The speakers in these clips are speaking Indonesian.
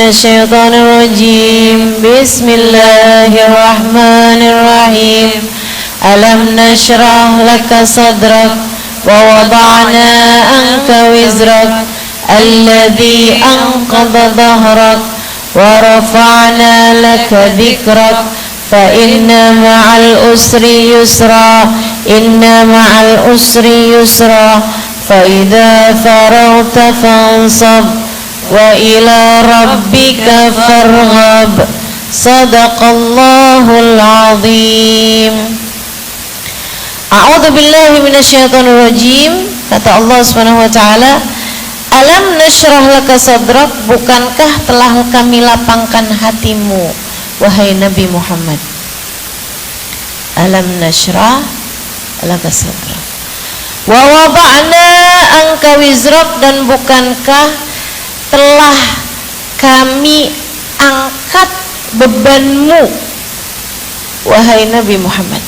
الشيطان الرجيم بسم الله الرحمن الرحيم ألم نشرح لك صدرك ووضعنا عنك وزرك الذي أنقض ظهرك ورفعنا لك ذكرك فإن مع العسر يسرا إن مع العسر يسرا فإذا فرغت فانصب وإلى ربك فارغب صدق الله العظيم. A'udzu billahi minasyaitonir rajim. Kata Allah Subhanahu wa taala, alam nashrah laka sadrak, bukankah telah kami lapangkan hatimu wahai Nabi Muhammad. Alam nashrah laka sadrak wa wada'na anka wizrak, dan bukankah telah kami angkat bebanmu wahai Nabi Muhammad.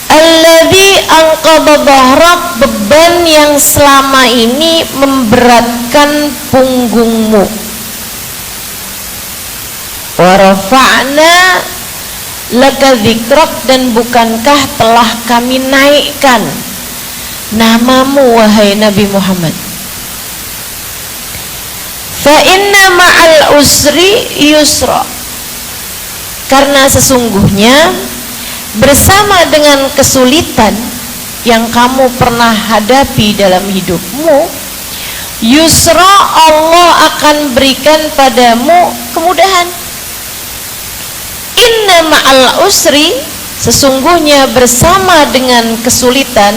Alladzi anqadha dhahrak, beban yang selama ini memberatkan punggungmu. Wa rafa'na laka dzikrak, dan bukankah telah kami naikkan namamu wahai Nabi Muhammad. Fa inna ma'al usri yusra, karena sesungguhnya bersama dengan kesulitan yang kamu pernah hadapi dalam hidupmu, yusra, Allah akan berikan padamu kemudahan. Inna ma'al usri, sesungguhnya bersama dengan kesulitan,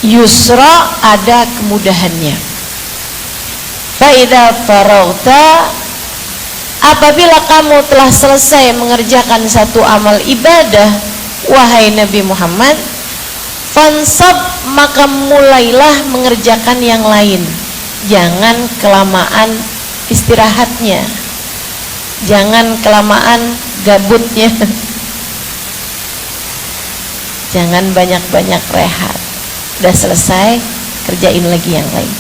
yusra, ada kemudahannya. Fa idza faraghta, apabila kamu telah selesai mengerjakan satu amal ibadah wahai Nabi Muhammad, fansab, maka mulailah mengerjakan yang lain. Jangan kelamaan istirahatnya, jangan kelamaan gabutnya, jangan banyak-banyak rehat. Udah selesai, kerjain lagi yang lain.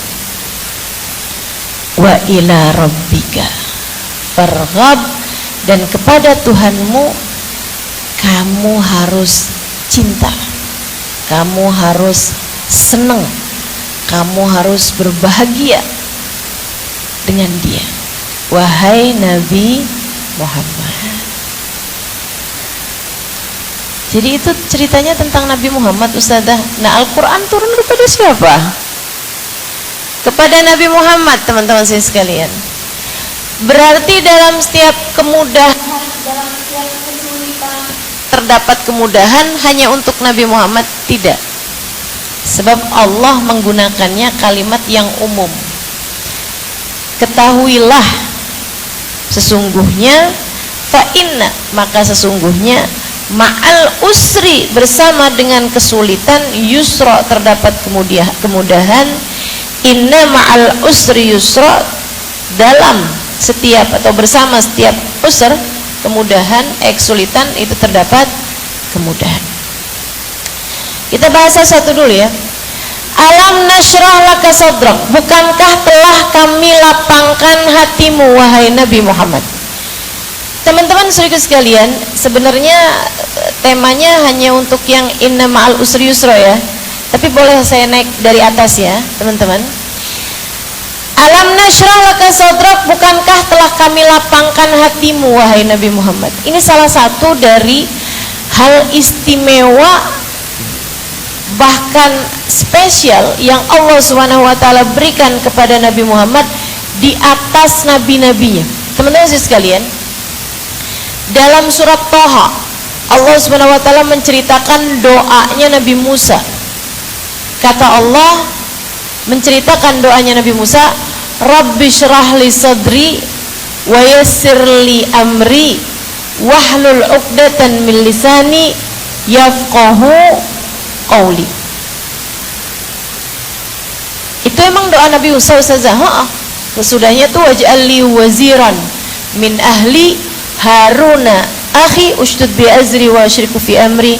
Wa ila rabbika farghab, dan kepada Tuhanmu kamu harus cinta, kamu harus senang, kamu harus berbahagia dengan Dia wahai Nabi Muhammad. Jadi itu ceritanya tentang Nabi Muhammad, Ustazah. Nah, Al-Quran turun kepada siapa? Kepada Nabi Muhammad, teman-teman saya sekalian. Berarti dalam setiap kemudahan, dalam setiap kesulitan terdapat kemudahan hanya untuk Nabi Muhammad? Tidak. Sebab Allah menggunakannya kalimat yang umum. Ketahuilah, sesungguhnya, fa inna, maka sesungguhnya, ma'al usri, bersama dengan kesulitan, yusra, terdapat kemudahan. Inna ma'al usri yusra, dalam setiap atau bersama setiap usr, kemudahan, kesulitan, itu terdapat kemudahan. Kita bahas satu dulu ya. Alam nashrah laka sadrak, bukankah telah kami lapangkan hatimu wahai Nabi Muhammad. Teman-teman saudara sekalian, sebenarnya temanya hanya untuk yang inna ma'al usri yusra ya. Tapi boleh saya naik dari atas ya, teman-teman. Alam nashrah laka sadrak, bukankah telah kami lapangkan hatimu wahai Nabi Muhammad. Ini salah satu dari hal istimewa, bahkan spesial, yang Allah Subhanahu wa taala berikan kepada Nabi Muhammad di atas nabi-nabinya. Teman-teman sekalian, dalam surat Thaha, Allah Subhanahu wa taala menceritakan doanya Nabi Musa. Kata Allah menceritakan doanya Nabi Musa, Rabbi syrah li sadri wa yassir li amri wahlul 'uqdatan min lisani yafqahu qawli. Itu emang doa Nabi Musa, Ustazah? Sesudahnya tuh waj'al li waziran min ahli Haruna akhi ushdud bi azri wa asyriku fi amri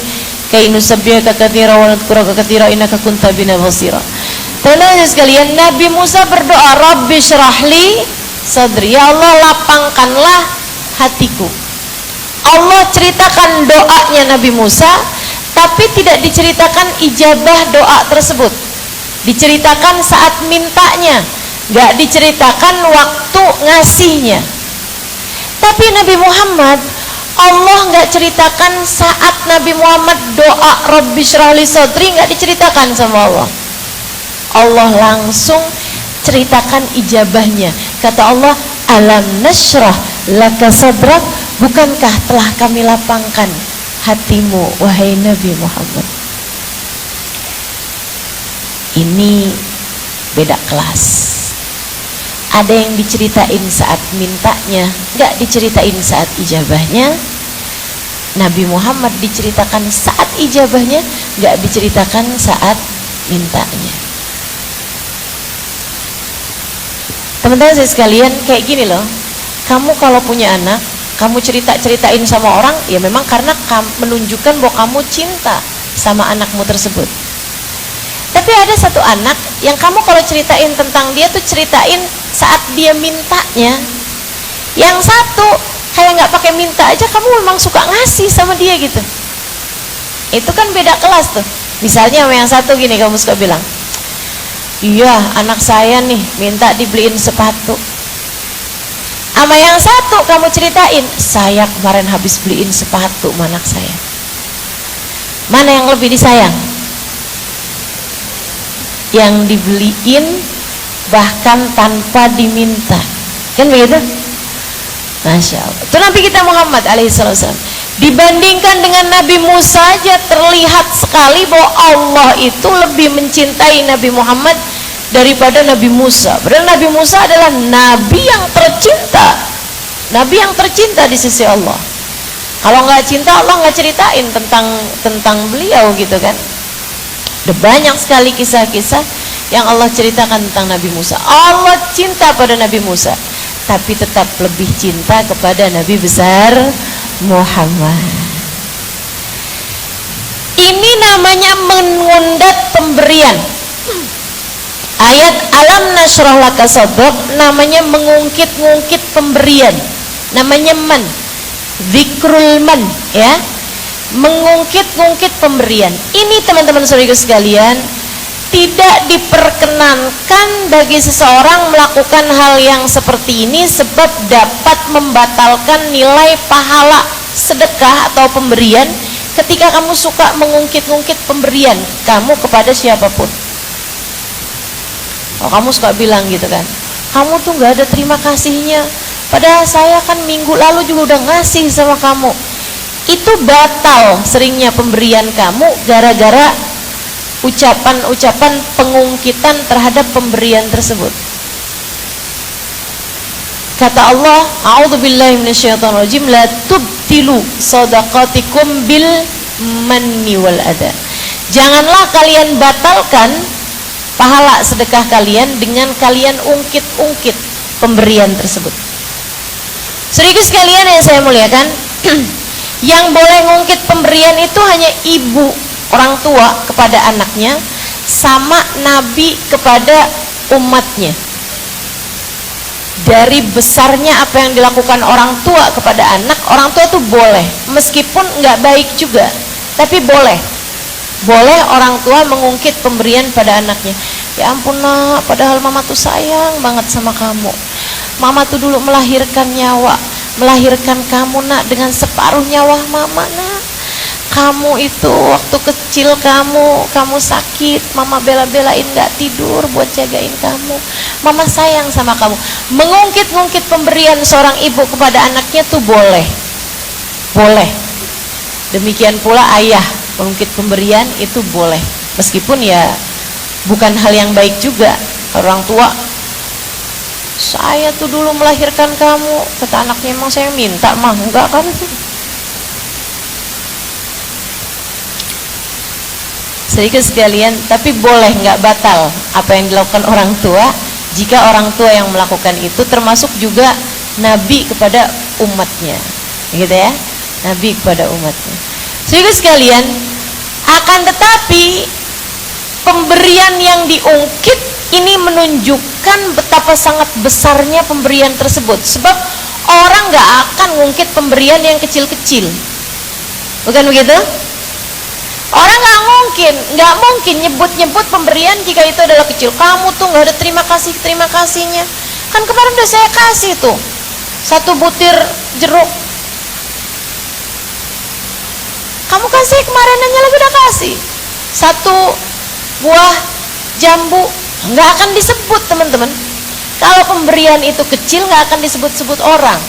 kay nusabbihaka katsira wa nadhkuraka katsira innaka kunta bina basira. Teman-teman sekalian, Nabi Musa berdoa, Rabbi syrahli sadri, ya Allah lapangkanlah hatiku. Allah ceritakan doanya Nabi Musa, tapi tidak diceritakan ijabah doa tersebut. Diceritakan saat mintanya, gak diceritakan waktu ngasihnya. Tapi Nabi Muhammad, Allah gak ceritakan saat Nabi Muhammad doa Rabbi syrahli sadri, gak diceritakan sama Allah. Allah langsung ceritakan ijabahnya. Kata Allah, alam nashrah laka sadrak, bukankah telah kami lapangkan hatimu wahai Nabi Muhammad. Ini beda kelas. Ada yang diceritain saat mintanya, gak diceritain saat ijabahnya. Nabi Muhammad diceritakan saat ijabahnya, gak diceritakan saat mintanya. Teman-teman saya sekalian, kayak gini loh, kamu kalau punya anak, kamu ceritain sama orang, ya memang karena menunjukkan bahwa kamu cinta sama anakmu tersebut. Tapi ada satu anak yang kamu kalau ceritain tentang dia tuh ceritain saat dia mintanya. Yang satu kayak nggak pakai minta aja, kamu memang suka ngasih sama dia gitu. Itu kan beda kelas tuh. Misalnya sama yang satu gini, kamu suka bilang, iya anak saya nih minta dibeliin sepatu. Sama yang satu kamu ceritain, saya kemarin habis beliin sepatu sama anak saya. Mana yang lebih disayang? Yang dibeliin bahkan tanpa diminta, kan begitu? Masya Allah. Itu Nabi kita Muhammad alaihissalam. Dibandingkan dengan Nabi Musa aja terlihat sekali bahwa Allah itu lebih mencintai Nabi Muhammad daripada Nabi Musa. Padahal Nabi Musa adalah Nabi yang tercinta, Nabi yang tercinta di sisi Allah. Kalau nggak cinta, Allah nggak ceritain tentang beliau gitu kan. Ada banyak sekali kisah-kisah yang Allah ceritakan tentang Nabi Musa. Allah cinta pada Nabi Musa, tapi tetap lebih cinta kepada Nabi besar Muhammad. Ini namanya mengundat pemberian. Ayat alam nashrah laka sadrak namanya mengungkit-ungkit pemberian. Namanya man, zikrul man, ya, mengungkit-ungkit pemberian. Ini teman-teman saudara sekalian, tidak diperkenankan bagi seseorang melakukan hal yang seperti ini, sebab dapat membatalkan nilai pahala sedekah atau pemberian ketika kamu suka mengungkit-ungkit pemberian kamu kepada siapapun. Oh, kamu suka bilang gitu kan, kamu tuh gak ada terima kasihnya, padahal saya kan minggu lalu juga udah ngasih sama kamu. Itu batal seringnya pemberian kamu gara-gara ucapan-ucapan pengungkitan terhadap pemberian tersebut. Kata Allah, a'udzubillahi minasyaitonirrajim, la tubtilu shadaqatikum bil manni wal adha. Janganlah kalian batalkan pahala sedekah kalian dengan kalian ungkit-ungkit pemberian tersebut. Saudara sekalian yang saya muliakan, yang boleh ngungkit pemberian itu hanya ibu, orang tua kepada anaknya, sama Nabi kepada umatnya. Dari besarnya apa yang dilakukan orang tua kepada anak, orang tua tuh boleh, meskipun nggak baik juga, tapi boleh orang tua mengungkit pemberian pada anaknya. Ya ampun nak, padahal mama tuh sayang banget sama kamu. Mama tuh dulu melahirkan kamu nak dengan separuh nyawa mama nak. Kamu itu waktu kecil kamu sakit, mama bela-belain gak tidur buat jagain kamu. Mama sayang sama kamu. Mengungkit-ungkit pemberian seorang ibu kepada anaknya tuh boleh. Demikian pula ayah mengungkit pemberian itu boleh, meskipun ya bukan hal yang baik juga. Orang tua, saya tuh dulu melahirkan kamu, kata anaknya, emang saya minta mah enggak kan. Sedikit sekalian, tapi boleh, nggak batal apa yang dilakukan orang tua jika orang tua yang melakukan itu termasuk juga Nabi kepada umatnya, gitu ya, Nabi kepada umatnya. Sedikit sekalian, Akan tetapi pemberian yang diungkit ini menunjukkan betapa sangat besarnya pemberian tersebut. Sebab orang gak akan ngungkit pemberian yang kecil-kecil, bukan begitu? Orang gak mungkin nyebut-nyebut pemberian jika itu adalah kecil. Kamu tuh gak ada terima kasihnya. Kan kemarin udah saya kasih tuh 1 butir jeruk, kamu kasih kemarin aja lagi udah kasih 1 buah jambu. Nggak akan disebut, teman-teman. Kalau pemberian itu kecil nggak akan disebut-sebut orang.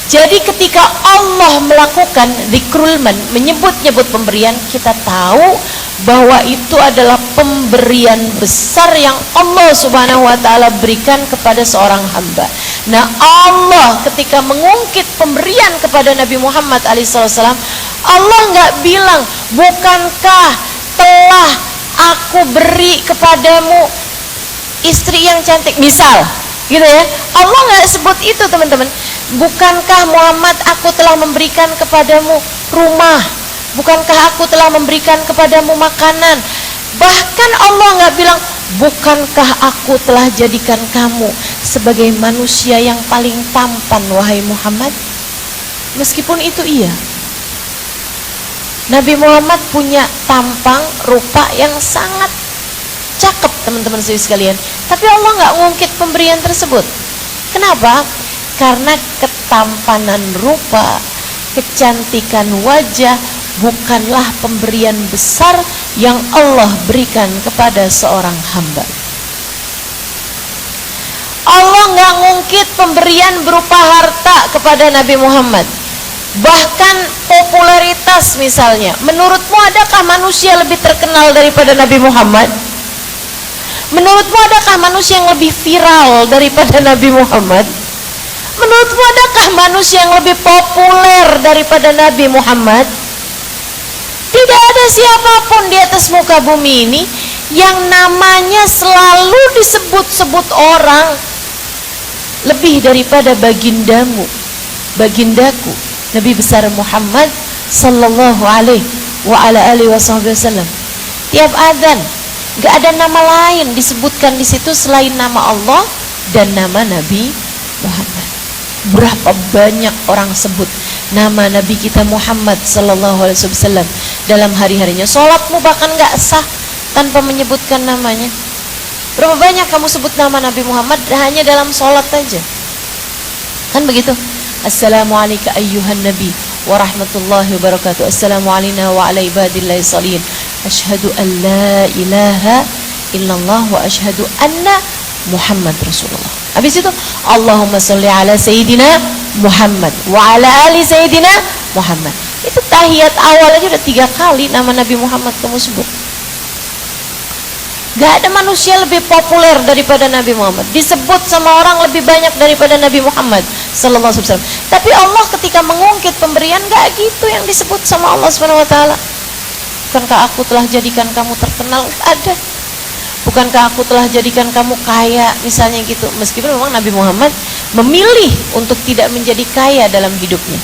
Jadi ketika Allah melakukan dzikrul-man, menyebut-nyebut pemberian, kita tahu bahwa itu adalah pemberian besar yang Allah Subhanahu wa taala berikan kepada seorang hamba. Nah, Allah ketika mengungkit pemberian kepada Nabi Muhammad alaihissalam, Allah nggak bilang, bukankah telah aku beri kepadamu istri yang cantik, misal gitu ya. Allah nggak sebut itu, teman-teman. Bukankah Muhammad aku telah memberikan kepadamu rumah, bukankah aku telah memberikan kepadamu makanan. Bahkan Allah nggak bilang, bukankah aku telah jadikan kamu sebagai manusia yang paling tampan wahai Muhammad. Meskipun itu iya, Nabi Muhammad punya tampang rupa yang sangat cakep, teman-teman sekalian. Tapi Allah nggak ngungkit pemberian tersebut. Kenapa? Karena ketampanan rupa, kecantikan wajah bukanlah pemberian besar yang Allah berikan kepada seorang hamba. Allah nggak ngungkit pemberian berupa harta kepada Nabi Muhammad. Bahkan popularitas misalnya. Menurutmu adakah manusia lebih terkenal daripada Nabi Muhammad? Menurutmu adakah manusia yang lebih viral daripada Nabi Muhammad? Menurutmu adakah manusia yang lebih populer daripada Nabi Muhammad? Tidak ada siapapun di atas muka bumi ini yang namanya selalu disebut-sebut orang lebih daripada bagindamu, bagindaku, Nabi besar Muhammad sallallahu alaihi wa ala alihi wasallam. Tiap adzan gak ada nama lain disebutkan di situ selain nama Allah dan nama Nabi Muhammad. Berapa banyak orang sebut nama Nabi kita Muhammad sallallahu alaihi wasallam dalam hari-harinya. Salatmu bahkan gak sah tanpa menyebutkan namanya. Berapa banyak kamu sebut nama Nabi Muhammad hanya dalam salat aja. Kan begitu? Assalamualaikum ayyuhan nabi wa rahmatullahi wa barakatuh. Assalamu alayna wa ala ibadillahi salihin. Asyhadu an la ilaha illallah wa asyhadu anna Muhammad Rasulullah. Habis itu Allahumma sholli ala Sayyidina Muhammad wa ala ali Sayyidina Muhammad. Itu tahiyat awal aja udah 3 kali nama Nabi Muhammad kamu sebut. Gak ada manusia lebih populer daripada Nabi Muhammad, disebut sama orang lebih banyak daripada Nabi Muhammad sallallahu alaihi wasallam. Tapi Allah ketika mengungkit pemberian gak gitu yang disebut sama Allah Subhanahu wa taala. Bukankah aku telah jadikan kamu terkenal? Ada. Bukankah aku telah jadikan kamu kaya, misalnya gitu. Meskipun memang Nabi Muhammad memilih untuk tidak menjadi kaya dalam hidupnya.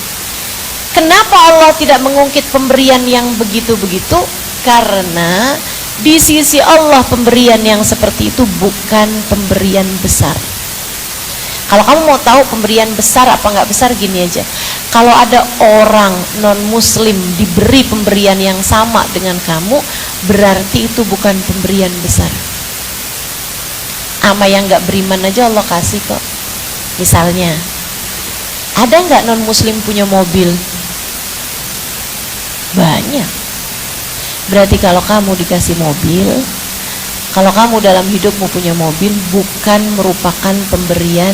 Kenapa Allah tidak mengungkit pemberian yang begitu-begitu? Karena di sisi Allah pemberian yang seperti itu bukan pemberian besar. Kalau kamu mau tahu pemberian besar apa nggak besar, gini aja. Kalau ada orang non muslim diberi pemberian yang sama dengan kamu, berarti itu bukan pemberian besar. Ama yang nggak beriman aja Allah kasih kok. Misalnya, ada nggak non muslim punya mobil? Banyak. Berarti kalau kamu dikasih mobil, kalau kamu dalam hidupmu punya mobil, bukan merupakan pemberian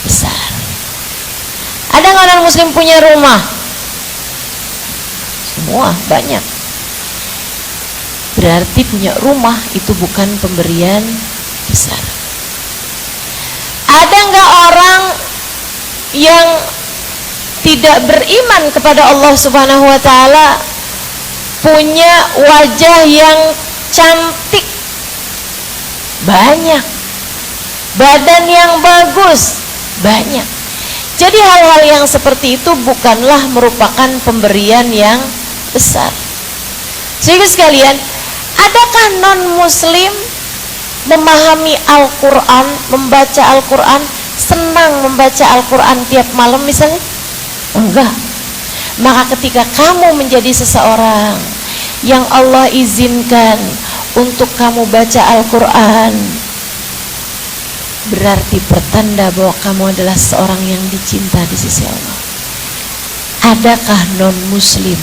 besar. Ada nggak orang muslim punya rumah? Semua, banyak. Berarti punya rumah itu bukan pemberian besar. Ada nggak orang yang tidak beriman kepada Allah Subhanahu wa taala punya wajah yang cantik? Banyak. Badan yang bagus? Banyak. Jadi hal-hal yang seperti itu bukanlah merupakan pemberian yang besar. Sehingga sekalian, adakah non muslim memahami Al-Quran, membaca Al-Quran, senang membaca Al-Quran tiap malam misalnya? Enggak. Maka ketika kamu menjadi seseorang yang Allah izinkan untuk kamu baca Al-Quran, berarti pertanda bahwa kamu adalah seorang yang dicinta di sisi Allah. Adakah non muslim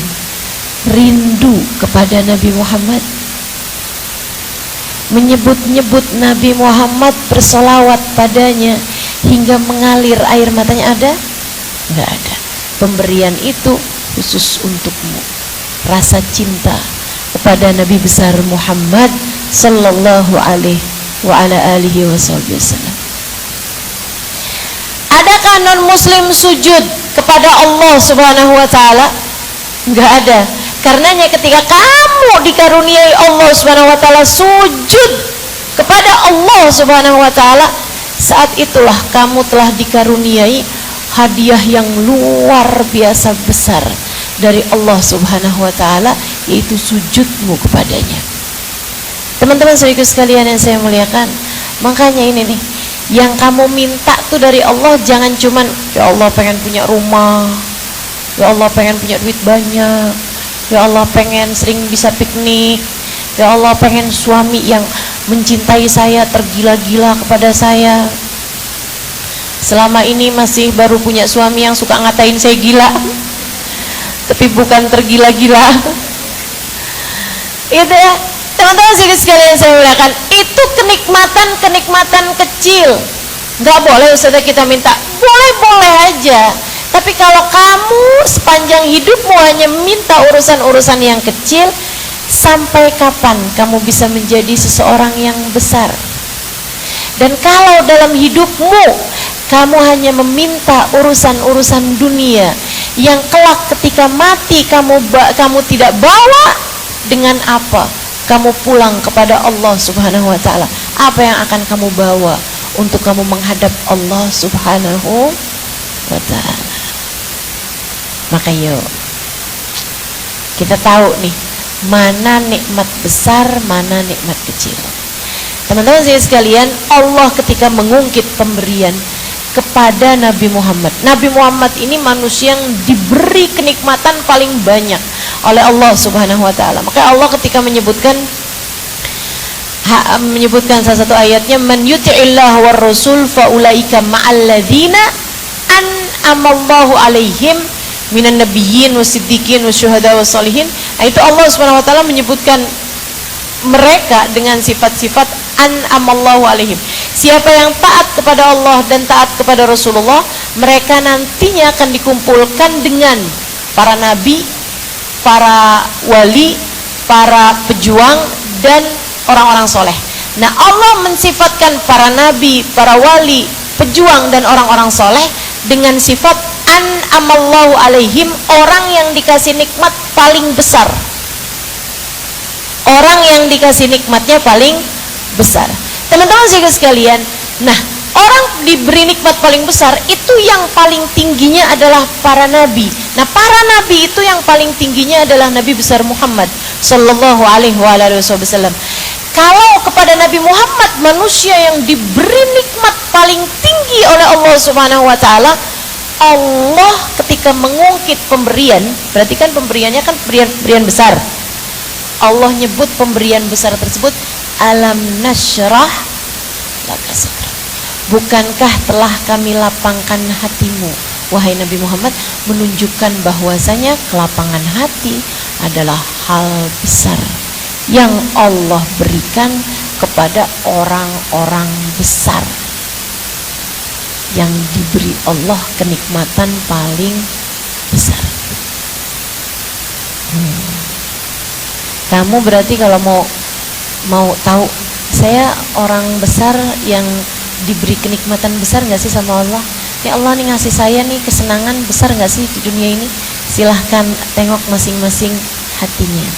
rindu kepada Nabi Muhammad, menyebut-nyebut Nabi Muhammad, bersolawat padanya hingga mengalir air matanya? Ada? Enggak ada. Pemberian itu khusus untukmu, rasa cinta kepada Nabi besar Muhammad sallallahu alaihi wa ala alihi wasallam. Adakah non muslim sujud kepada Allah subhanahu wa ta'ala? Enggak ada. Karenanya ketika kamu dikaruniai Allah subhanahu wa ta'ala sujud kepada Allah subhanahu wa ta'ala, saat itulah kamu telah dikaruniai hadiah yang luar biasa besar dari Allah subhanahu wa ta'ala, yaitu sujudmu kepadanya. Teman-teman saudaraku sekalian yang saya muliakan, makanya ini nih yang kamu minta tuh dari Allah, jangan cuman ya Allah pengen punya rumah, ya Allah pengen punya duit banyak, ya Allah pengen sering bisa piknik, ya Allah pengen suami yang mencintai saya, tergila-gila kepada saya. Selama ini masih baru punya suami yang suka ngatain saya gila, tapi bukan tergila-gila. Itu ya teman-teman sekalian saya muliakan, itu kenikmatan kecil. Nggak boleh Ustazah kita minta, boleh aja. Tapi kalau kamu sepanjang hidupmu hanya minta urusan-urusan yang kecil, sampai kapan kamu bisa menjadi seseorang yang besar? Dan kalau dalam hidupmu kamu hanya meminta urusan-urusan dunia yang kelak ketika mati kamu tidak bawa, dengan apa kamu pulang kepada Allah subhanahu wa ta'ala? Apa yang akan kamu bawa untuk kamu menghadap Allah subhanahu wa ta'ala? Maka yuk kita tahu nih, mana nikmat besar, mana nikmat kecil. Teman-teman sekalian, Allah ketika mengungkit pemberian kepada Nabi Muhammad, Nabi Muhammad ini manusia yang diberi kenikmatan paling banyak oleh Allah subhanahu wa ta'ala. Maka Allah ketika menyebutkan salah satu ayatnya, man yuti'illah war rasul faulaika ma'alladzina an'amallahu alaihim minan nabiyyin wasiddiqin wasyuhada wassalihin. Itu Allah subhanahu wa ta'ala menyebutkan mereka dengan sifat-sifat an'amallahu alaihim. Siapa yang taat kepada Allah dan taat kepada Rasulullah, mereka nantinya akan dikumpulkan dengan para nabi, para wali, para pejuang, dan orang-orang soleh. Nah, Allah mensifatkan para nabi, para wali, pejuang, dan orang-orang soleh dengan sifat an'amallahu alaihim, orang yang dikasih nikmat paling besar, orang yang dikasih nikmatnya paling besar. Teman-teman sekalian, nah orang diberi nikmat paling besar itu yang paling tingginya adalah para nabi. Nah, para nabi itu yang paling tingginya adalah Nabi besar Muhammad sallallahu alaihi wasallam. Kalau kepada Nabi Muhammad, manusia yang diberi nikmat paling tinggi oleh Allah subhanahu wa ta'ala, Allah ketika mengungkit pemberian, berarti kan pemberiannya kan pemberian besar. Allah nyebut pemberian besar tersebut alam nasyrah laka sadrak. Bukankah telah kami lapangkan hatimu, wahai Nabi Muhammad, menunjukkan bahwasanya kelapangan hati adalah hal besar yang Allah berikan kepada orang-orang besar, yang diberi Allah kenikmatan paling besar. Kamu berarti kalau mau tahu saya orang besar yang diberi kenikmatan besar nggak sih sama Allah? Ya Allah nih ngasih saya nih kesenangan besar nggak sih di dunia ini? Silahkan tengok masing-masing hatinya.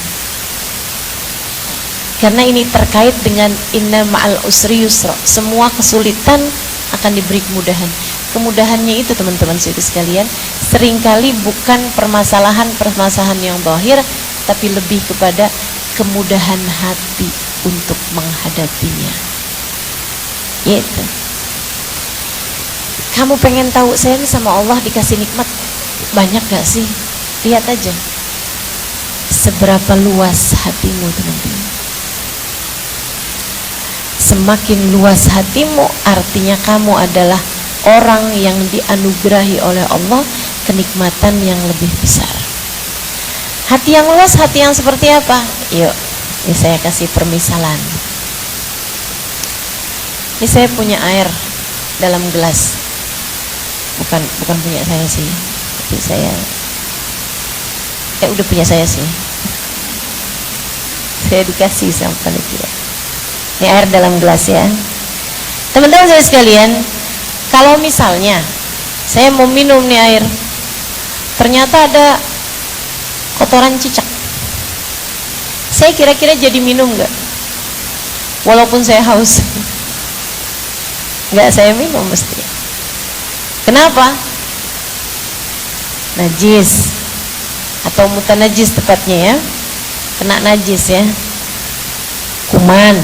Karena ini terkait dengan inna ma'al usri yusra. Semua kesulitan akan diberi kemudahan. Kemudahannya itu teman-teman sekalian, seringkali bukan permasalahan yang zahir, tapi lebih kepada kemudahan hati untuk menghadapinya. Gitu. Kamu pengen tahu saya ini sama Allah dikasih nikmat banyak gak sih? Lihat aja seberapa luas hatimu, teman-teman. Semakin luas hatimu, artinya kamu adalah orang yang dianugerahi oleh Allah kenikmatan yang lebih besar. Hati yang luas, hati yang seperti apa? Yuk, ini saya kasih permisalan. Ini saya punya air dalam gelas. Bukan punya saya sih, tapi saya udah punya saya sih. Saya dikasih sama panitia. Ini air dalam gelas ya. Teman-teman saya sekalian, kalau misalnya saya mau minum nih air, ternyata ada kotoran cicak, saya kira-kira jadi minum nggak? Walaupun saya haus, nggak saya minum mesti. Kenapa? Najis atau mutanajis tepatnya ya, kena najis ya, kuman,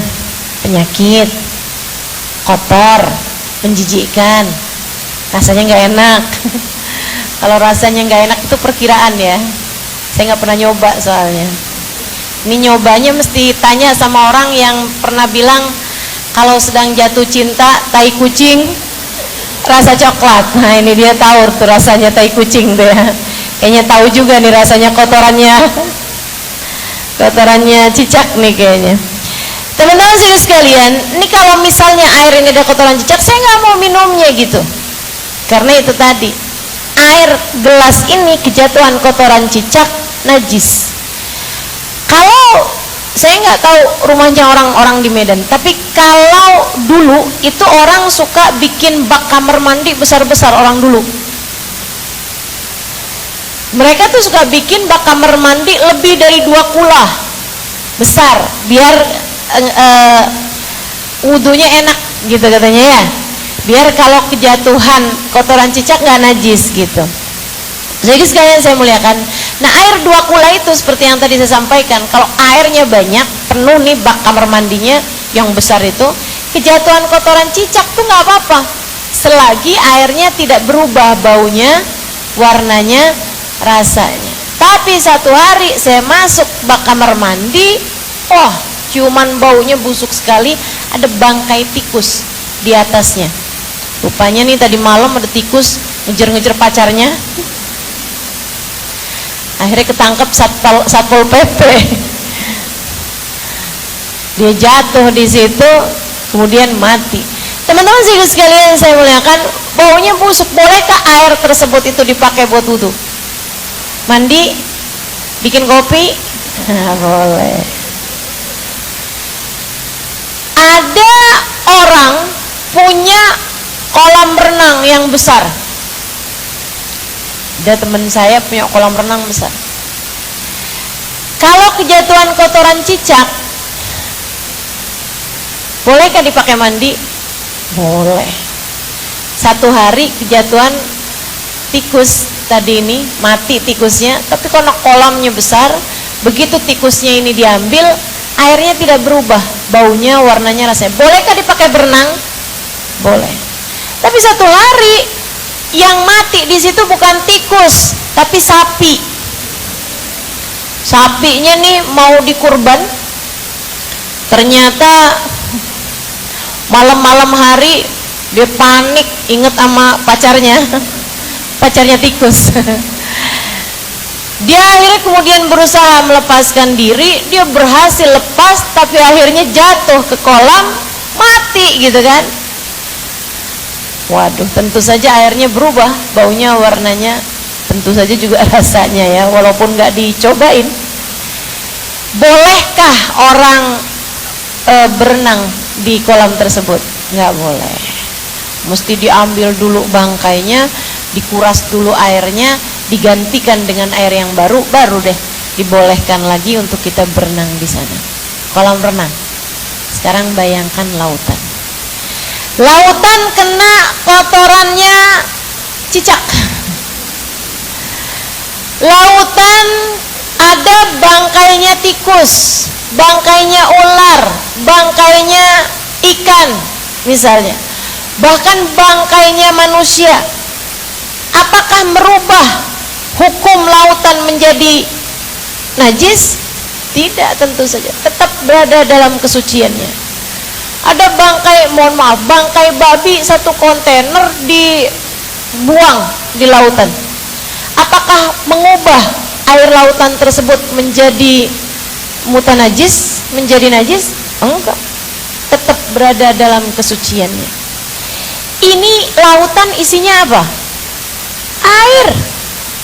penyakit, kotor, menjijikkan, rasanya nggak enak. Kalau rasanya nggak enak itu perkiraan ya, saya nggak pernah nyoba soalnya. Ini nyobanya mesti tanya sama orang yang pernah bilang kalau sedang jatuh cinta tai kucing rasa coklat. Nah ini dia tahu tuh rasanya tai kucing tuh ya. Kayaknya tahu juga nih rasanya kotorannya cicak nih kayaknya. Teman-teman sekalian, ini kalau misalnya air ini ada kotoran cicak, saya nggak mau minumnya gitu. Karena itu tadi, air gelas ini kejatuhan kotoran cicak, najis. Kalau saya nggak tahu rumahnya orang-orang di Medan, tapi kalau dulu itu orang suka bikin bak kamar mandi besar-besar orang dulu. Mereka tuh suka bikin bak kamar mandi lebih dari 2 kulah besar, biar wudunya enak gitu katanya ya. Biar kalau kejatuhan kotoran cicak nggak najis gitu. Jadi sekalian saya muliakan, nah air 2 kula itu seperti yang tadi saya sampaikan, kalau airnya banyak, penuh nih bak kamar mandinya yang besar itu, kejatuhan kotoran cicak tuh nggak apa-apa, selagi airnya tidak berubah baunya, warnanya, rasanya. Tapi satu hari saya masuk bak kamar mandi, wah ciuman baunya busuk sekali, ada bangkai tikus di atasnya. Rupanya nih tadi malam ada tikus ngejar-ngejar pacarnya. Akhirnya ketangkep satpol PP. Dia jatuh di situ, kemudian mati. Teman-teman sekalian saya muliakan, baunya busuk. Bolehkah air tersebut itu dipakai buat wudhu? Mandi, bikin kopi? Nah, boleh. Ada orang punya kolam renang yang besar. Ada teman saya punya kolam renang besar. Kalau kejatuhan kotoran cicak, bolehkah dipakai mandi? Boleh. Satu hari kejatuhan tikus tadi ini, mati tikusnya, tapi karena kolamnya besar, begitu tikusnya ini diambil, airnya tidak berubah, baunya, warnanya, rasanya. Bolehkah dipakai berenang? Boleh. Tapi satu hari yang mati di situ bukan tikus, tapi sapi. Sapinya nih mau dikurban, ternyata malam-malam hari dia panik, inget sama pacarnya, pacarnya tikus. Dia akhirnya kemudian berusaha melepaskan diri, dia berhasil lepas, tapi akhirnya jatuh ke kolam, mati gitu kan. Waduh, tentu saja airnya berubah, baunya, warnanya, tentu saja juga rasanya ya, walaupun nggak dicobain. Bolehkah orang berenang di kolam tersebut? Nggak boleh. Mesti diambil dulu bangkainya, dikuras dulu airnya, digantikan dengan air yang baru, baru deh dibolehkan lagi untuk kita berenang di sana. Kolam renang. Sekarang bayangkan lautan. Lautan kena kotorannya cicak. Lautan ada bangkainya tikus, bangkainya ular, bangkainya ikan misalnya, bahkan bangkainya manusia. Apakah merubah hukum lautan menjadi najis? Tidak, tentu saja tetap berada dalam kesuciannya. Ada bangkai, mohon maaf, bangkai babi satu kontainer dibuang di lautan. Apakah mengubah air lautan tersebut menjadi mutanajis, menjadi najis? Enggak, tetap berada dalam kesuciannya. Ini lautan isinya apa? Air.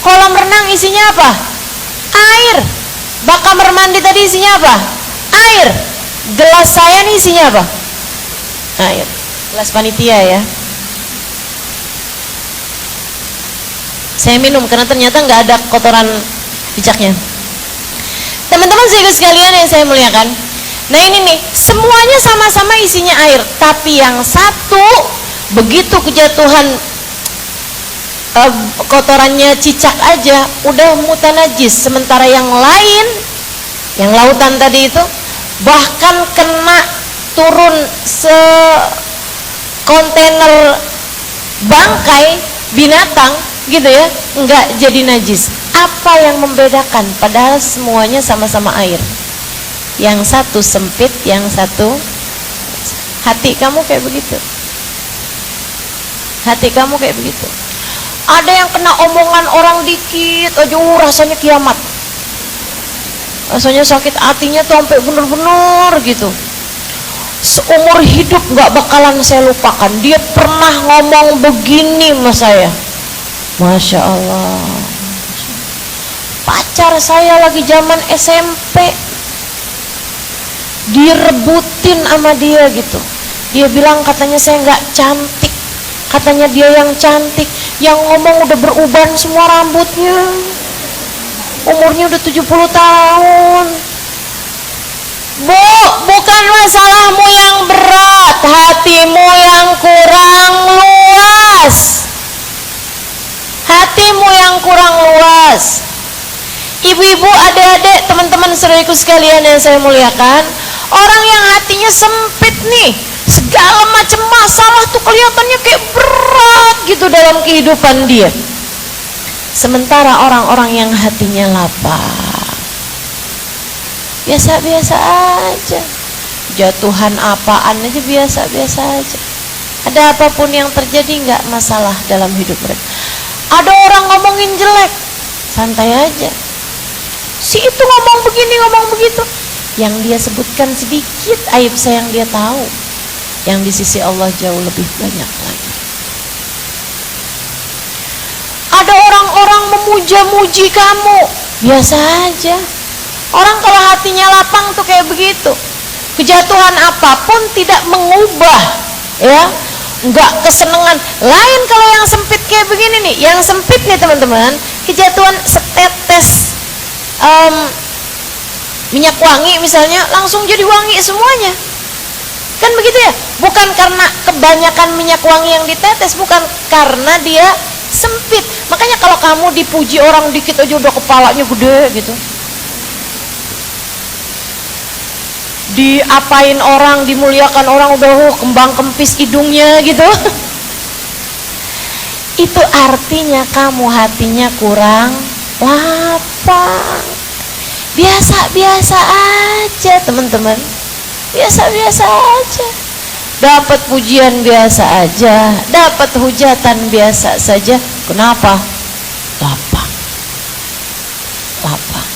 Kolam renang isinya apa? Air. Bak kamar mandi tadi isinya apa? Air. Gelas saya nih isinya apa? Air. Gelas panitia ya. Saya minum karena ternyata nggak ada kotoran bijaknya. Teman-teman sekalian yang saya muliakan, nah ini nih, semuanya sama-sama isinya air, tapi yang satu begitu kejatuhan kotorannya cicak aja udah mutanajis, sementara yang lain, yang lautan tadi itu bahkan kena turun kontainer bangkai binatang gitu ya, enggak jadi najis. Apa yang membedakan? Padahal semuanya sama-sama air. Yang satu sempit, yang satu. Hati kamu kayak begitu. Hati kamu kayak begitu. Ada yang kena omongan orang dikit aja rasanya kiamat. Rasanya sakit hatinya tuh sampai bener-bener gitu. Seumur hidup gak bakalan saya lupakan. Dia pernah ngomong begini sama saya. Masya Allah. Pacar saya lagi zaman SMP, direbutin sama dia gitu. Dia bilang katanya saya gak cantik, katanya dia yang cantik. Yang ngomong udah beruban semua rambutnya, umurnya udah 70 tahun. Bu, bukan masalahmu yang berat, hatimu yang kurang luas. Hatimu yang kurang luas. Ibu-ibu, adik-adik, teman-teman saudaraku sekalian yang saya muliakan, orang yang hatinya sempit nih, segala macam masalah tuh kelihatannya kayak berat gitu dalam kehidupan dia. Sementara orang-orang yang hatinya lapang, biasa-biasa aja, jatuhan apaan aja biasa-biasa aja. Ada apapun yang terjadi nggak masalah dalam hidup mereka. Ada orang ngomongin jelek, santai aja. Si itu ngomong begini, ngomong begitu, yang dia sebutkan sedikit aib saya yang dia tahu, yang di sisi Allah jauh lebih banyak lagi. Ada orang-orang memuja-muji kamu, biasa aja. Orang kalau hatinya lapang tuh kayak begitu. Kejatuhan apapun tidak mengubah, ya, nggak kesenangan. Lain kalau yang sempit kayak begini nih, yang sempit nih teman-teman, kejatuhan setetes minyak wangi misalnya, langsung jadi wangi semuanya. Kan begitu ya? Bukan karena kebanyakan minyak wangi yang ditetes, bukan, karena dia sempit. Makanya kalau kamu dipuji orang dikit aja udah kepalanya gede gitu. Diapain orang, dimuliakan orang udah kembang kempis hidungnya gitu. Itu artinya kamu hatinya kurang lapang. Biasa-biasa aja teman-teman, biasa-biasa aja. Dapat pujian biasa aja, dapat hujatan biasa saja. Kenapa? Lapang. Lapang.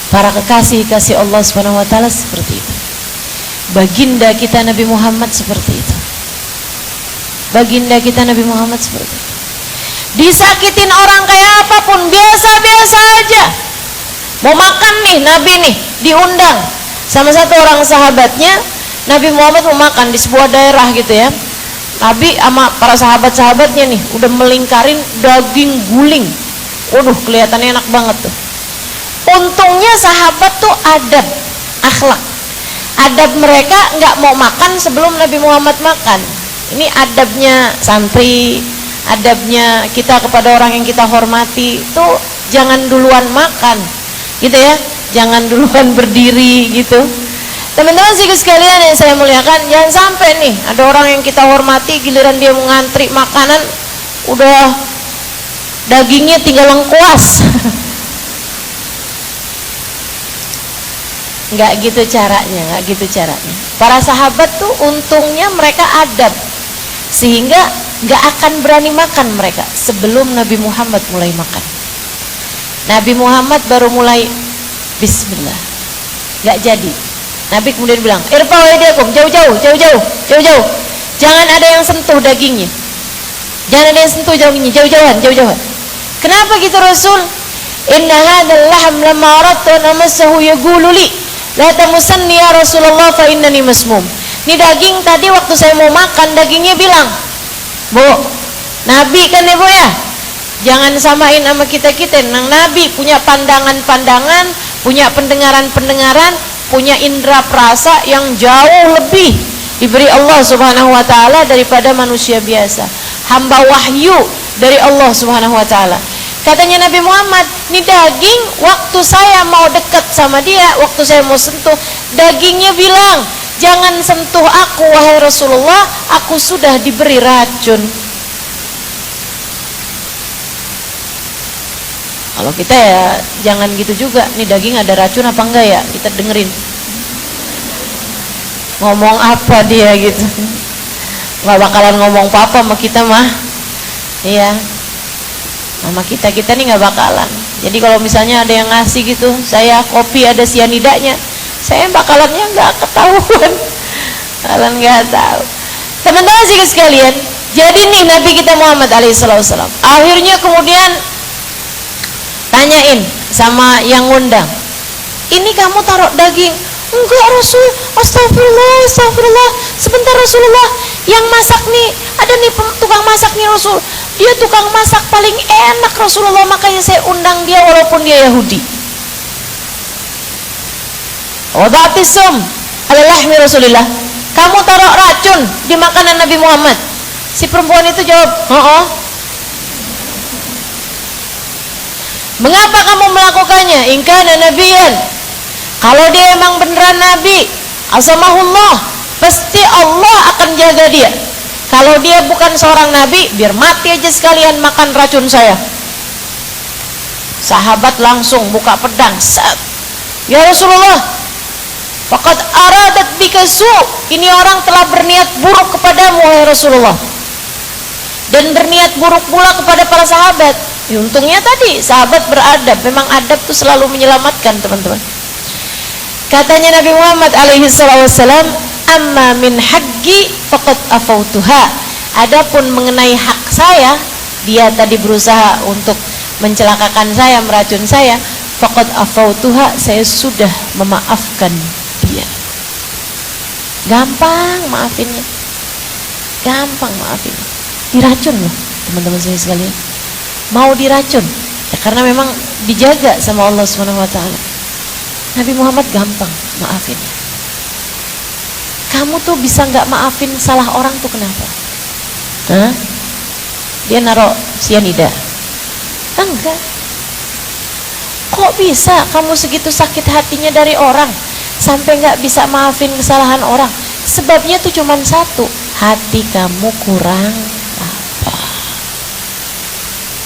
Para kekasih-kasih Allah Subhanahu wa taala seperti itu. Baginda kita Nabi Muhammad seperti itu. Baginda kita Nabi Muhammad seperti itu. Disakitin orang kayak apapun biasa-biasa aja. Mau makan nih, Nabi nih diundang sama satu orang sahabatnya. Nabi Muhammad mau makan di sebuah daerah gitu ya. Nabi sama para sahabat-sahabatnya nih udah melingkarin daging guling. Waduh, kelihatannya enak banget tuh. Untungnya sahabat tuh adab, akhlak. Adab mereka nggak mau makan sebelum Nabi Muhammad makan. Ini adabnya santri, adabnya kita kepada orang yang kita hormati. Tuh jangan duluan makan, gitu ya, jangan duluan berdiri gitu. Teman-teman sekalian yang saya muliakan, jangan sampai nih ada orang yang kita hormati, giliran dia mengantri makanan, udah dagingnya tinggal lengkuas. Nggak gitu caranya, nggak gitu caranya. Para sahabat tuh untungnya mereka adab, sehingga nggak akan berani makan mereka sebelum Nabi Muhammad mulai makan. Nabi Muhammad baru mulai Bismillah, nggak jadi. Nabi kemudian bilang, irfa'u aydiyakum, jauh-jauh, jangan ada yang sentuh dagingnya, jangan ada yang sentuh dagingnya, jauh-jauhan. Kenapa gitu Rasul? Inna hadzal lahm lamma aradtu an amassahu yaqulu li la tamusanni ya Rasulullah fa innani masmum. Ini daging tadi waktu saya mau makan, dagingnya bilang, Bu, Nabi kan ya Bu ya, jangan samain sama kita-kita. Nang Nabi punya pandangan-pandangan, punya pendengaran-pendengaran, punya indera perasa yang jauh lebih diberi Allah Subhanahu wa taala daripada manusia biasa. Hamba wahyu dari Allah Subhanahu wa taala. Katanya Nabi Muhammad, ini daging waktu saya mau dekat sama dia, waktu saya mau sentuh, dagingnya bilang, jangan sentuh aku wahai Rasulullah, aku sudah diberi racun. Kalau kita ya jangan gitu juga. Nih daging ada racun apa enggak ya? Kita dengerin. Ngomong apa dia gitu. Nggak bakalan ngomong apa-apa sama kita mah. Iya. Sama kita nih nggak bakalan. Jadi kalau misalnya ada yang ngasih gitu, saya kopi ada sianidanya, saya bakalannya nggak ketahuan. Bakalan nggak tahu. Teman-teman sekalian, jadi nih Nabi kita Muhammad alaihissalam akhirnya kemudian tanyain sama yang ngundang, ini kamu taruh daging? Enggak Rasul, astagfirullah, sebentar Rasulullah, yang masak nih, ada nih tukang masak nih Rasul, dia tukang masak paling enak Rasulullah, makanya saya undang dia walaupun dia Yahudi. Wada'atisum ala lahmi Rasulillah, kamu taruh racun di makanan Nabi Muhammad. Si perempuan itu jawab, oh. Mengapa kamu melakukannya? In kana nabiyan, kalau dia emang beneran nabi, asamahullah, pasti Allah akan jaga dia. Kalau dia bukan seorang nabi, biar mati aja sekalian makan racun saya. Sahabat langsung buka pedang, set. Ya Rasulullah, faqad aradat bika su', ini orang telah berniat buruk kepadamu wahai Rasulullah, dan berniat buruk pula kepada para sahabat. Ya, untungnya tadi sahabat beradab. Memang adab itu selalu menyelamatkan teman-teman. Katanya Nabi Muhammad alaihi wasallam, amma min haqqi faqad afautuha, adapun mengenai hak saya, dia tadi berusaha untuk mencelakakan saya, meracun saya, faqad afautuha, saya sudah memaafkan dia. Gampang maafinnya, gampang maafinnya. Diracun loh teman-teman saya sekalian, mau diracun ya, karena memang dijaga sama Allah Subhanahu wa taala. Nabi Muhammad gampang maafin. Kamu tuh bisa nggak maafin salah orang tuh kenapa? Hah? Dia naruh sianida? Enggak. Kok bisa kamu segitu sakit hatinya dari orang sampai nggak bisa maafin kesalahan orang? Sebabnya tuh cuma satu, hati kamu kurang apa?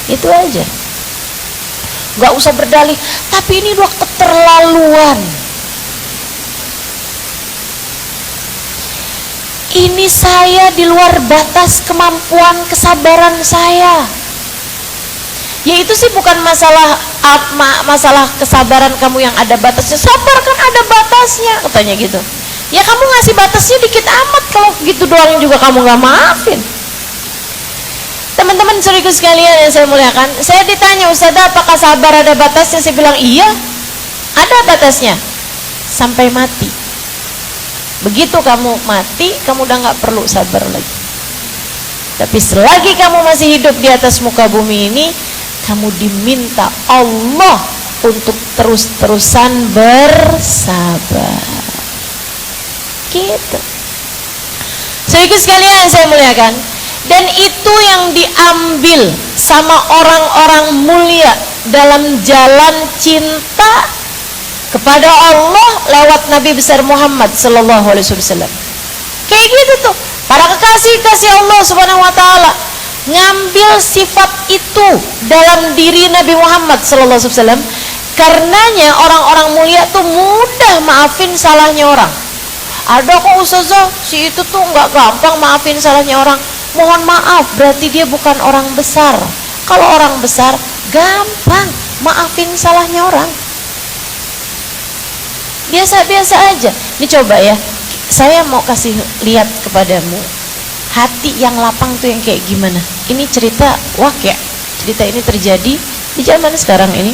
Itu aja. Nggak usah berdalih, tapi ini udah keterlaluan. Ini saya di luar batas kemampuan kesabaran saya. Ya itu sih bukan masalah masalah kesabaran kamu yang ada batasnya. Sabar kan ada batasnya, katanya gitu. Ya kamu ngasih batasnya dikit amat, kalau gitu doang juga kamu nggak maafin. Teman-teman saudaraku sekalian yang saya muliakan, saya ditanya, Ustazah apakah sabar ada batasnya? Saya bilang iya, ada batasnya sampai mati. Begitu kamu mati, kamu udah nggak perlu sabar lagi. Tapi selagi kamu masih hidup di atas muka bumi ini, kamu diminta Allah untuk terus-terusan bersabar. Gitu. Saudaraku sekalian yang saya muliakan, dan itu yang diambil sama orang-orang mulia dalam jalan cinta kepada Allah lewat Nabi besar Muhammad sallallahu alaihi wasallam. Kayak gitu tuh. Para kekasih-kasih Allah Subhanahu wa taala ngambil sifat itu dalam diri Nabi Muhammad sallallahu alaihi wasallam. Karenanya orang-orang mulia tuh mudah maafin salahnya orang. Ada kok ustazah, si itu tuh nggak gampang maafin salahnya orang. Mohon maaf, berarti dia bukan orang besar. Kalau orang besar gampang maafin salahnya orang. Biasa-biasa aja. Ini coba ya, saya mau kasih lihat kepadamu hati yang lapang tuh yang kayak gimana. Ini cerita wakil. Cerita ini terjadi di zaman sekarang ini.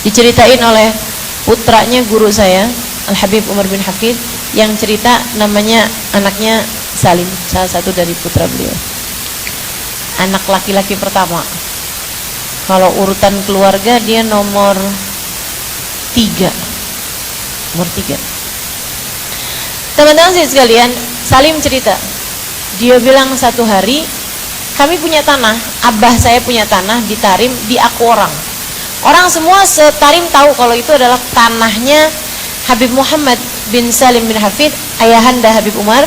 Diceritain oleh putranya guru saya, Al-Habib Umar bin Hafid, yang cerita namanya anaknya Salim, salah satu dari putra beliau. Anak laki-laki pertama. Kalau urutan keluarga dia nomor 3. Nomor 3. Teman-teman sekalian, Salim cerita, dia bilang satu hari kami punya tanah, abah saya punya tanah di Tarim, di aku orang. Orang semua setarim tahu kalau itu adalah tanahnya Habib Muhammad bin Salim bin Hafid, ayahanda Habib Umar,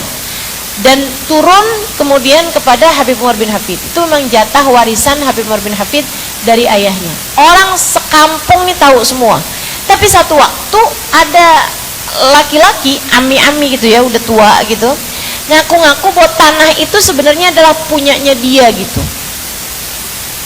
dan turun kemudian kepada Habib Umar bin Hafid. Itu memang jatah warisan Habib Umar bin Hafid dari ayahnya. Orang sekampung nih tahu semua. Tapi satu waktu ada laki-laki ami-ami gitu ya, udah tua gitu, ngaku-ngaku bahwa tanah itu sebenarnya adalah punyanya dia gitu.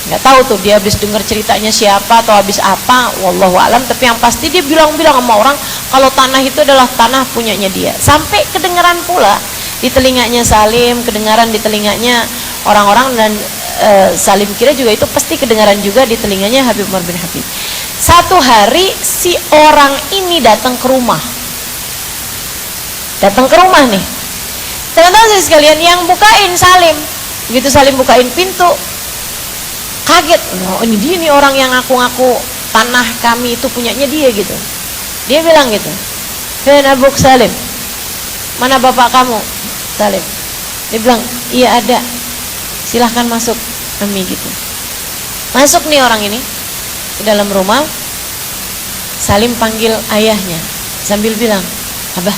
Nggak tahu tuh dia habis dengar ceritanya siapa atau habis apa, wallahu alam, tapi yang pasti dia bilang-bilang sama orang kalau tanah itu adalah tanah punyanya dia. Sampai kedengaran pula di telinganya Salim, kedengaran di telinganya orang-orang, dan Salim kira juga itu pasti kedengaran juga di telinganya Habib Umar bin Hafid. Satu hari si orang ini datang ke rumah. Datang ke rumah nih. Teman-teman sekalian, yang bukain Salim. Begitu Salim bukain pintu, kaget. Oh, ini dia nih orang yang ngaku-ngaku tanah kami itu punyanya dia gitu. Dia bilang gitu, "Hei Abuk Salim, mana bapak kamu?" Salim. Dia bilang, "Iya ada. Silahkan masuk." Kami gitu. Masuk nih orang ini ke dalam rumah. Salim panggil ayahnya sambil bilang, "Abah,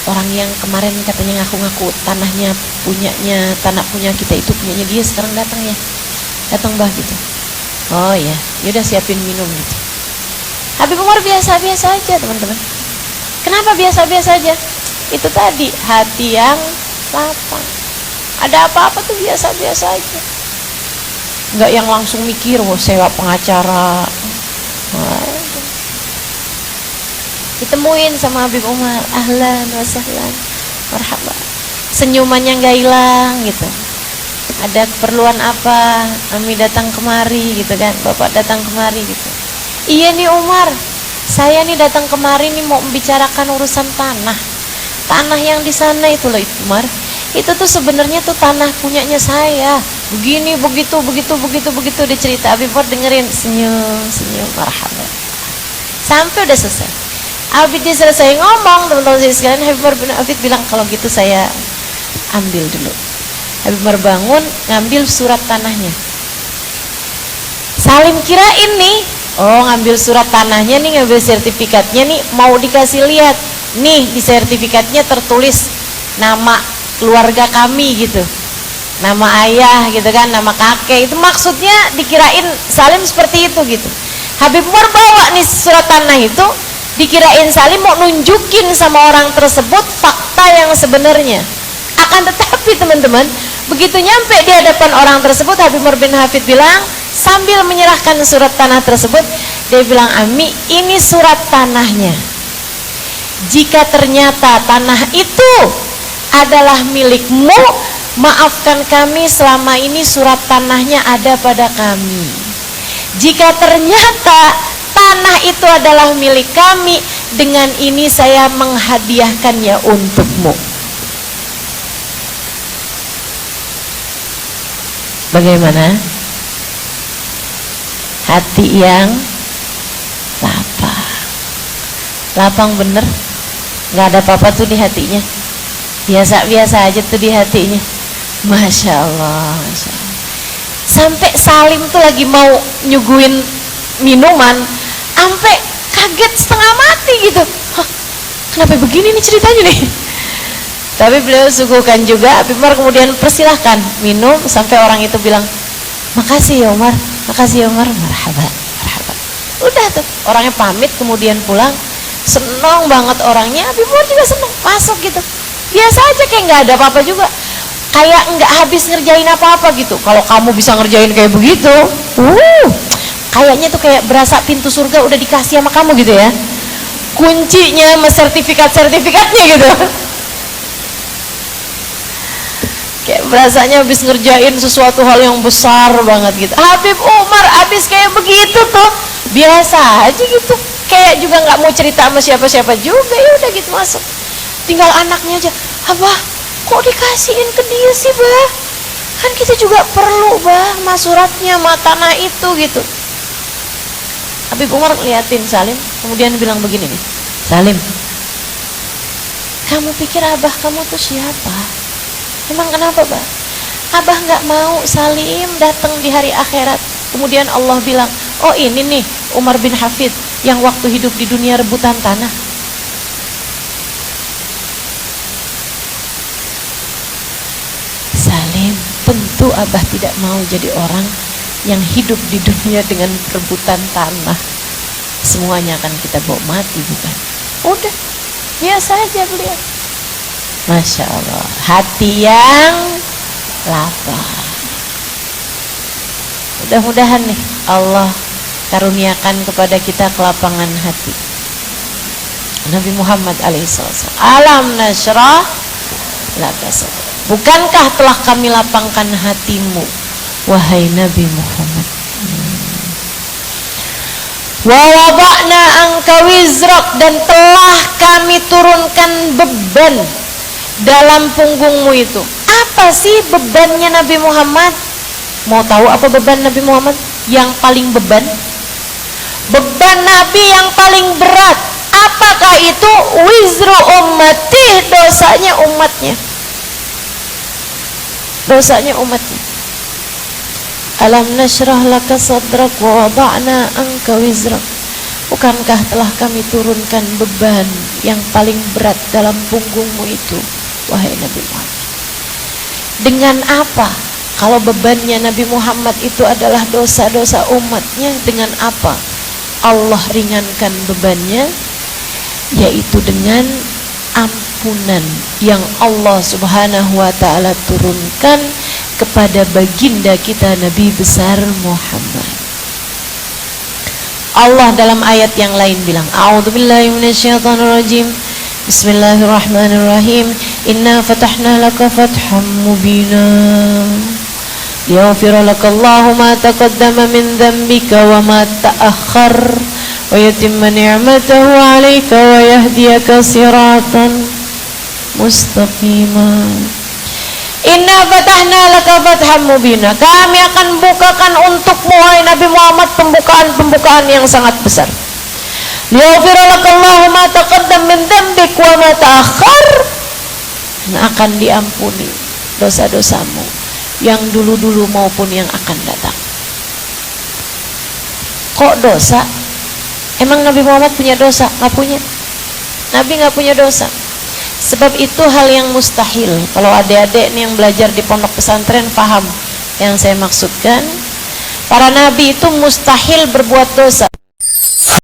orang yang kemarin katanya ngaku-ngaku tanahnya punyanya, tanah punya kita itu punyanya dia, sekarang datang ya." Datang bah gitu. "Oh ya, yaudah siapin minum gitu." Habib Umar biasa-biasa aja teman-teman. Kenapa biasa-biasa aja? Itu tadi, hati yang lapang. Ada apa-apa tuh biasa-biasa aja. Enggak yang langsung mikir, "Wah, sewa pengacara." Ditemuin sama Habib Umar, ahlan wa sahlan, marhaba. Senyumannya nggak hilang gitu. Ada keperluan apa? Kami datang kemari gitu kan, bapak datang kemari gitu. "Iya nih Umar, saya nih datang kemari nih mau membicarakan urusan tanah. Tanah yang di sana itu loh Umar, itu tuh sebenarnya tuh tanah punyanya saya. Begini, begitu, dicerita." Habib Umar dengerin, senyum, marhaba. Sampai udah selesai. Habis dia selesai ngomong, teman-teman sekalian, Habib Umar bin Hafid bilang, "Kalau gitu saya ambil dulu." Habib Umar bangun, ngambil surat tanahnya. Salim kirain nih, oh ngambil surat tanahnya nih, ngambil sertifikatnya nih, mau dikasih lihat. Nih di sertifikatnya tertulis nama keluarga kami gitu, nama ayah gitu kan, nama kakek. Itu maksudnya dikirain Salim seperti itu gitu. Habib Umar bawa nih surat tanah itu, dikirain Salim mau nunjukin sama orang tersebut fakta yang sebenarnya. Akan tetapi teman-teman, begitu nyampe di hadapan orang tersebut, Habib Umar bin Hafid bilang, sambil menyerahkan surat tanah tersebut, dia bilang, "Ami, ini surat tanahnya. Jika ternyata tanah itu adalah milikmu, maafkan kami, selama ini surat tanahnya ada pada kami. Jika ternyata tanah itu adalah milik kami, dengan ini saya menghadiahkannya untukmu." Bagaimana? Hati yang lapang. Lapang bener, nggak ada apa-apa tuh di hatinya. Biasa-biasa aja tuh di hatinya. Masya Allah, Masya Allah. Sampai Salim tuh lagi mau nyuguhin minuman, sampai kaget setengah mati gitu. Hah, kenapa begini nih ceritanya nih? Tapi beliau suguhkan juga. Habib Umar kemudian persilahkan minum, sampai orang itu bilang, makasih ya Umar, makasih ya Umar, marhaba, marhaba. Udah tuh, orangnya pamit kemudian pulang. Senang banget orangnya, Habib Umar juga senang, masuk gitu. Biasa aja, kayak nggak ada apa-apa juga, kayak nggak habis ngerjain apa-apa gitu. Kalau kamu bisa ngerjain kayak begitu, kayaknya tuh kayak berasa pintu surga udah dikasih sama kamu gitu ya, kuncinya sama sertifikatnya gitu. Kayak berasanya habis ngerjain sesuatu hal yang besar banget gitu. Habib Umar habis kayak begitu tuh biasa aja gitu, kayak juga nggak mau cerita sama siapa-siapa juga, ya udah gitu masuk. Tinggal anaknya aja, abah kok dikasihin ke dia sih bah, kan kita juga perlu bah mas suratnya ma tanah itu gitu. Habib Umar liatin Salim, kemudian bilang begini nih, Salim, kamu pikir abah kamu tuh siapa? Emang kenapa bah? Abah nggak mau Salim datang di hari akhirat, kemudian Allah bilang, oh ini nih Umar bin Hafid yang waktu hidup di dunia rebutan tanah. Salim, tentu abah tidak mau jadi orang yang hidup di dunia dengan rebutan tanah. Semuanya akan kita bawa mati, bukan? Udah, biasa aja beliau. Masya Allah, hati yang lapar. Mudah-mudahan nih Allah karuniakan kepada kita kelapangan hati. Nabi Muhammad alaihissalam, alam nasyrah laka sadrak, bukankah telah kami lapangkan hatimu wahai Nabi Muhammad. Wa wada'na anka wizrak, dan telah kami turunkan beban dalam punggungmu itu. Apa sih bebannya Nabi Muhammad? Mau tahu apa beban Nabi Muhammad yang paling beban? Beban Nabi yang paling berat, apakah itu? Wizru ummati, dosanya umatnya. Dosanya umatnya. Alam nasyrah laka sadrak wa wada'na anka wizrak, bukankah telah kami turunkan beban yang paling berat dalam punggungmu itu wahai Nabi Muhammad. Dengan apa? Kalau bebannya Nabi Muhammad itu adalah dosa-dosa umatnya, dengan apa Allah ringankan bebannya? Yaitu dengan ampunan yang Allah subhanahu wa ta'ala turunkan kepada baginda kita Nabi besar Muhammad. Allah dalam ayat yang lain bilang, a'udzubillahi minasyaitonirrajim, bismillahirrahmanirrahim, inna fatahna laka fatham mubina liyaghfira laka Allahu ma taqaddama min dhanbika wa ma ta'akhkhar wa yutimma ni'matahu 'alaika wa yahdiyaka siratan mustaqima. Inna fatahna laka fatham mubina, kami akan bukakan untukmu wahai Nabi Muhammad pembukaan yang sangat besar. Liyaghfira lakallahu ma taqaddam min dzambik wa ma ta'akhkhar, akan diampuni dosa-dosamu yang dulu-dulu maupun yang akan datang. Kok dosa? Emang Nabi Muhammad punya dosa? Nggak punya. Nabi nggak punya dosa. Sebab itu hal yang mustahil. Kalau adik-adik nih yang belajar di pondok pesantren paham yang saya maksudkan. Para nabi itu mustahil berbuat dosa.